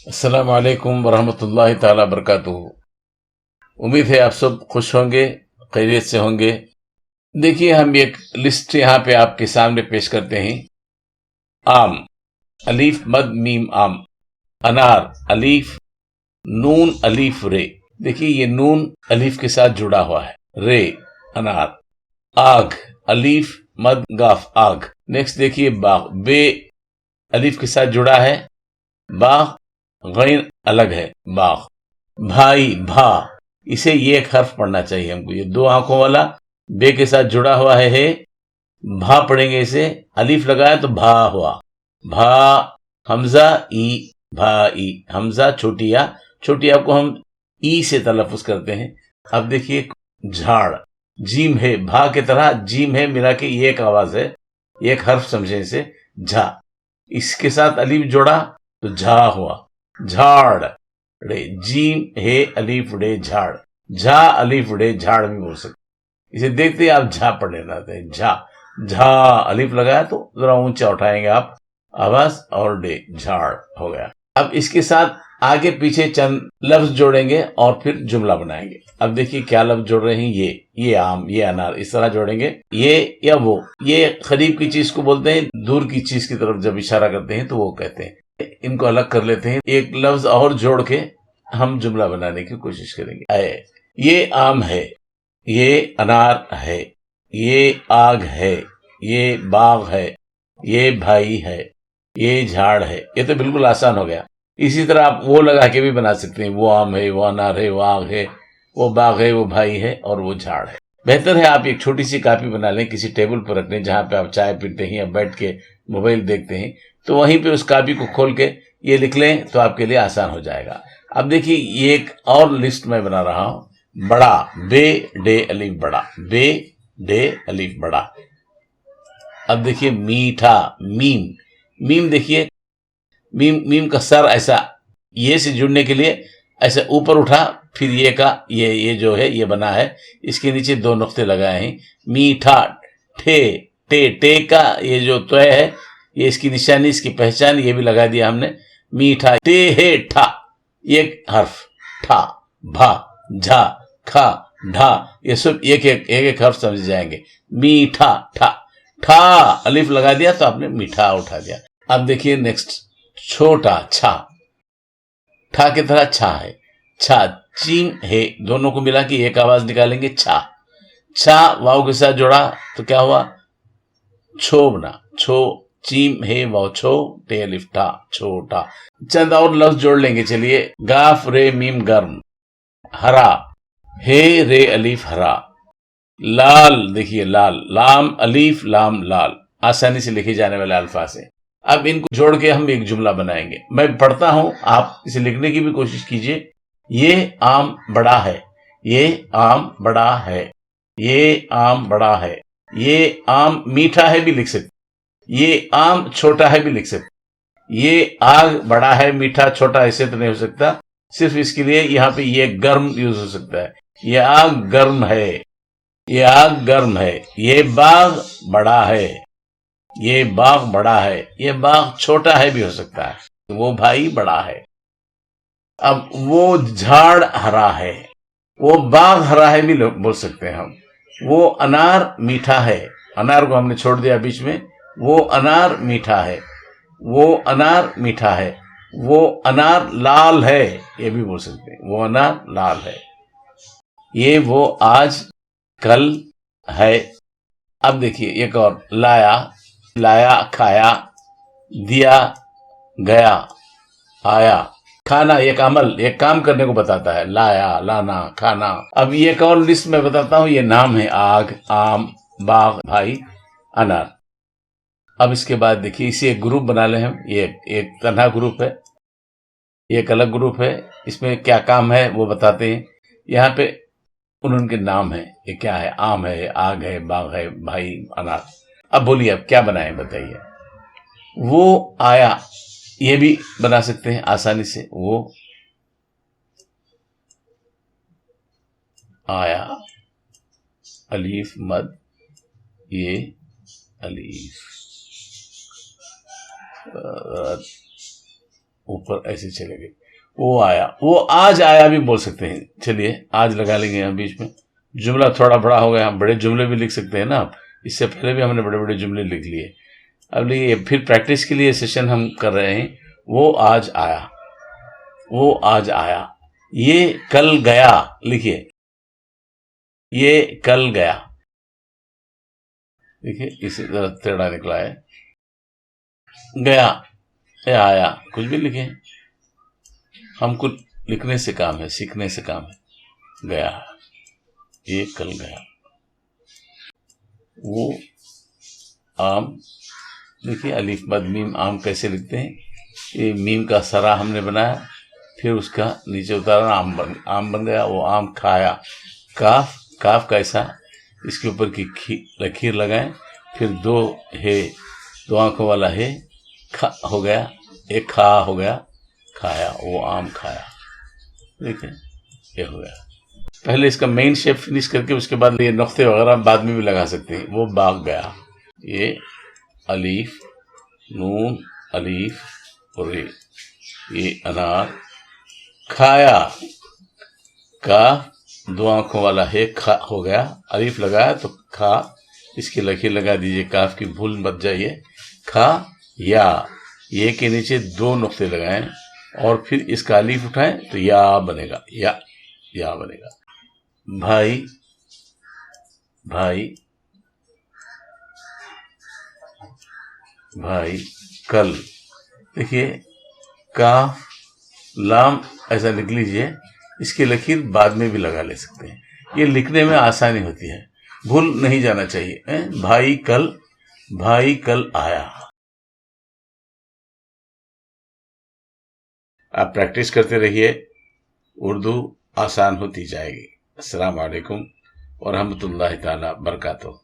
अस्सलामु अलैकुम वरहमतुल्लाहि ताला बरकातुहू। उम्मीद है आप सब खुश होंगे, खैरियत से होंगे। देखिए, हम एक लिस्ट यहाँ पे आपके सामने पेश करते हैं। आम, अलीफ मद मीम आम। अनार, अलीफ नून अलीफ रे। देखिए, ये नून अलीफ के साथ जुड़ा हुआ है, रे अनार। आग, अलीफ मद गाफ आग। नेक्स्ट देखिए बाग, बे अलीफ के साथ जुड़ा है, बाग गैन अलग है, बाग। भाई, भा, इसे ये एक हर्फ पढ़ना चाहिए हमको, ये दो आंखों वाला बे के साथ जुड़ा हुआ है। भा पढ़ेंगे इसे, अलीफ लगाया तो भा हुआ, भा। हमजा ई, भाई। हमजा छोटी या, छोटी या को हम ई से तलफुज करते हैं। अब देखिए झाड़, जीम है, भा की तरह जीम है, मिला के ये एक आवाज है, एक हर्फ समझे इसे, झा। इसके साथ अलीफ जोड़ा तो झा हुआ, झाड़। रे, जीम है अलीफ डे झाड़, झा अलीफ डे झाड़ भी बोल सकते। इसे देखते ही आप झा पढ़ लेना थे, झा। झा अलीफ लगाया तो जरा ऊंचा उठाएंगे आप आवाज, और डे झाड़ हो गया। अब इसके साथ आगे पीछे चंद लफ्ज जोड़ेंगे और फिर जुमला बनाएंगे। अब देखिए क्या लफ्ज जोड़ रहे हैं, ये आम, ये अनार, इस तरह जोड़ेंगे। ये या वो, ये करीब की चीज को बोलते हैं, दूर की चीज की तरफ जब इशारा करते हैं तो वो कहते हैं। इनको अलग कर लेते हैं, एक लफ्ज और जोड़ के हम जुमला बनाने की कोशिश करेंगे। ये आम है, ये अनार है, ये आग है, ये बाग है, ये भाई है, ये झाड़ है। ये तो बिल्कुल आसान हो गया। इसी तरह आप वो लगा के भी बना सकते हैं, वो आम है, वो अनार है, वो आग है, वो बाग है, वो भाई है और वो झाड़ है। बेहतर है आप एक छोटी सी कॉपी बना लें, किसी टेबल पर रख लें जहां पे आप चाय पीते हैं या बैठ के मोबाइल देखते हैं, तो वहीं पे उस कॉपी को खोल के ये लिख लें तो आपके लिए आसान हो जाएगा। अब देखिए, ये एक और लिस्ट मैं बना रहा हूं। बड़ा, बे डे अलीफ बड़ा, बे डे अलीफ बड़ा। अब देखिए मीठा, मीम, मीम देखिए, मीम, मीम का सर ऐसा ये से जुड़ने के लिए ऐसे ऊपर उठा, फिर ये का ये जो है ये बना है, इसके नीचे दो नुक्ते लगाए हैं। मीठा, ठे, टे, टे का ये जो तय है, ये इसकी निशानी, इसकी पहचान, ये भी लगा दिया हमने। मीठा, टे है ठा, एक हर्फ, ठा, भा, झा, खा, ढा, ये सब एक एक एक एक हर्फ समझ जाएंगे। मीठा, ठा, ठा अलिफ लगा दिया तो आपने मीठा उठा दिया। अब देखिए नेक्स्ट, छोटा, छा, ठा की तरह छा है, छा। चीम है, दोनों को मिला के एक आवाज निकालेंगे, छा। छा वाव के साथ जोड़ा तो क्या हुआ, छो बना, छो। चीम है वाव छो, टे अलिफ ठा, छोटा। चंद और लफ्ज जोड़ लेंगे, चलिए। गाफ रे मीम गर्म, हरा, हे रे अलीफ हरा। लाल, देखिए लाल, लाम अलीफ लाम लाल, आसानी से लिखे जाने वाले अल्फाज है। अब इनको जोड़ के हम एक जुमला बनाएंगे। मैं पढ़ता हूं, आप इसे लिखने की भी कोशिश कीजिए। ये आम बड़ा है, ये आम बड़ा है, ये आम बड़ा है, ये आम मीठा है भी लिख सकते, ये आम छोटा है भी लिख सकते। ये आग बड़ा है, मीठा छोटा ऐसे तो नहीं हो सकता, सिर्फ इसके लिए यहां पे ये गर्म यूज हो सकता है। ये आग गर्म है, ये आग गर्म है। ये बाग बड़ा है, ये बाग बड़ा है, ये बाग छोटा है भी हो सकता है। वो भाई बड़ा है। अब वो झाड़ हरा है, वो बाग हरा है भी बोल सकते हैं हम। वो अनार मीठा है, अनार को हमने छोड़ दिया बीच में, वो अनार मीठा है, वो अनार मीठा है। वो अनार लाल है, ये भी बोल सकते हैं, वो अनार लाल है। ये वो आज कल है। अब देखिए एक और, लाया, लाया खाया, दिया गया, आया। खाना एक अमल, एक काम करने को बताता है, लाया, लाना, खाना। अब ये एक और लिस्ट में बताता हूं, ये नाम है, आग, आम, बाग, भाई, अनार। अब इसके बाद देखिए, इसे एक ग्रुप बना ले हम, ये एक तन्हा ग्रुप है, ये एक अलग ग्रुप है। इसमें क्या काम है वो बताते हैं। यहाँ पे उनके नाम है, ये क्या है, आम है, आग है, बाग है, भाई, अनार। अब बोलिए अब क्या बनाए बताइए। वो आया, ये भी बना सकते हैं आसानी से, वो आया, अलीफ मद, ये अलीफ, ऊपर ऐसे चलेंगे, वो आया, वो आज आया भी बोल सकते हैं। चलिए आज लगा लेंगे हम बीच में। जुमला थोड़ा बड़ा हो गया, हम बड़े जुमले भी लिख सकते हैं ना आप, इससे पहले भी हमने बड़े बड़े जुमले लिख लिए। अब ये फिर प्रैक्टिस के लिए सेशन हम कर रहे हैं। वो आज आया, वो आज आया। ये कल गया, लिखिए ये कल गया, देखिए इसी तरह टेढ़ा निकला है। गया या आया, कुछ भी लिखे, हमको लिखने से काम है, सीखने से काम है। गया, ये कल गया। वो आम, देखिए अलीफ मद मीम आम कैसे लिखते हैं। ये मीम का सरा हमने बनाया, फिर उसका नीचे उतारा, आम बन गया। वो आम खाया। काफ, काफ कैसा, इसके ऊपर की लकीर लगाएं, फिर दो है, दो आंखों वाला है, खा हो गया, एक खा हो गया, खाया, वो आम खाया। देखिए ये हो गया। पहले इसका मेन शेप फिनिश करके उसके बाद ये नुक्ते वगैरह बाद में भी लगा सकते हैं। वो बाग गया, ये अलीफ नून अलीफ रे, ये अनार। खाया, का दो आंखों वाला है, खा हो गया, अलीफ लगाया तो खा, इसकी लकीर लगा दीजिए, काफ की भूल मत जाइए। खा या, ये के नीचे दो नुक्ते लगाएं और फिर इसका अलीफ उठाएं तो या बनेगा, या बनेगा। भाई, भाई, भाई कल, देखिए काफ लाम ऐसा लिख लीजिए, इसकी लकीर बाद में भी लगा ले सकते हैं। ये लिखने में आसानी होती है, भूल नहीं जाना चाहिए। भाई कल, भाई कल आया। आप प्रैक्टिस करते रहिए, उर्दू आसान होती जाएगी। अस्सलाम वालेकुम व रहमतुल्लाहि ताला बरकातुहू।